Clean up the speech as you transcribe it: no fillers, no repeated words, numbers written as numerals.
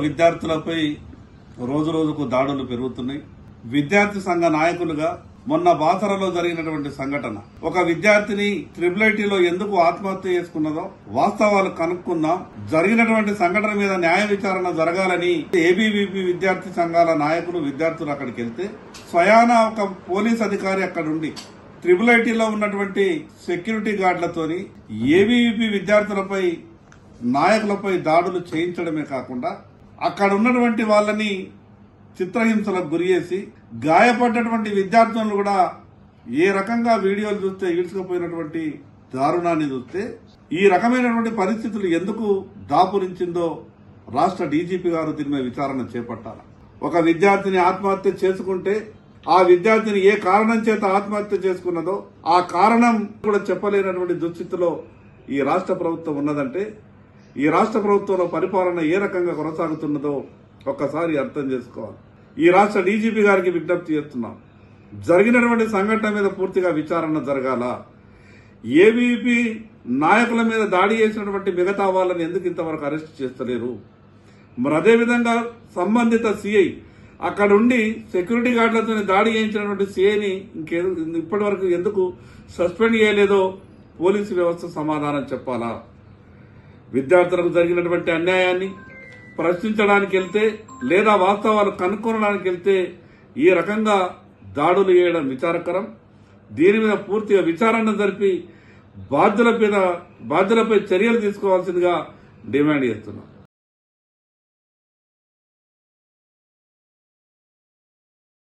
విద్యార్థులపై రోజు రోజుకు దాడులు పెరుగుతున్నాయి. విద్యార్థి సంఘ నాయకులుగా మొన్న బాసరలో జరిగినటువంటి సంఘటన, ఒక విద్యార్థిని ట్రిపుల్ ఎందుకు ఆత్మహత్య చేసుకున్నదో వాస్తవాలు కనుక్కుందాం. జరిగినటువంటి సంఘటన మీద న్యాయ విచారణ జరగాలని ఏబీవీపీ విద్యార్థి సంఘాల నాయకులు విద్యార్థులు అక్కడికి వెళ్తే స్వయాన ఒక పోలీస్ అధికారి అక్కడుండి ట్రిపుల్ ఉన్నటువంటి సెక్యూరిటీ గార్డులతోని ఏబీవీపీ విద్యార్థులపై నాయకులపై దాడులు చేయించడమే కాకుండా అక్కడ ఉన్నటువంటి వాళ్ళని చిత్రహింసలకు గురి చేసి గాయపడ్డటువంటి విద్యార్థులను కూడా ఏ రకంగా వీడియోలు చూస్తే ఈడ్చుకుపోయినటువంటి దారుణాన్ని చూస్తే ఈ రకమైనటువంటి పరిస్థితులు ఎందుకు దాపురించిందో రాష్ట్ర డీజీపీ గారు దీని మీద విచారణ చేపట్టాలి. ఒక విద్యార్థిని ఆత్మహత్య చేసుకుంటే ఆ విద్యార్థిని ఏ కారణం చేత ఆత్మహత్య చేసుకున్నదో ఆ కారణం కూడా చెప్పలేనటువంటి దుస్థితిలో ఈ రాష్ట్ర ప్రభుత్వం ఉన్నదంటే ఈ రాష్ట్ర ప్రభుత్వంలో పరిపాలన ఏ రకంగా కొనసాగుతున్నదో ఒక్కసారి అర్థం చేసుకోవాలి. ఈ రాష్ట్ర డీజీపీ గారికి విజ్ఞప్తి చేస్తున్నాం. జరిగినటువంటి సంఘటన మీద పూర్తిగా విచారణ జరగాల. ఏబీవీపీ నాయకుల మీద దాడి చేసినటువంటి మిగతా వాళ్ళని ఎందుకు ఇంతవరకు అరెస్ట్ చేస్తలేరు? మరి అదేవిధంగా సంబంధిత సిఐ అక్కడుండి సెక్యూరిటీ గార్డులతో దాడి చేయించినటువంటి సిఐని ఇప్పటి వరకు ఎందుకు సస్పెండ్ చేయలేదో పోలీసు వ్యవస్థ సమాధానం చెప్పాలా? విద్యార్థులకు జరిగినటువంటి అన్యాయాన్ని ప్రశ్నించడానికి వెళ్తే లేదా వాస్తవాలు కనుక్కోవడానికి వెళ్తే ఈ రకంగా దాడులు చేయడం విచారకరం. దీని మీద పూర్తిగా విచారణ జరిపి బాధ్యులపై చర్యలు తీసుకోవాల్సిందిగా డిమాండ్ చేస్తున్నాం.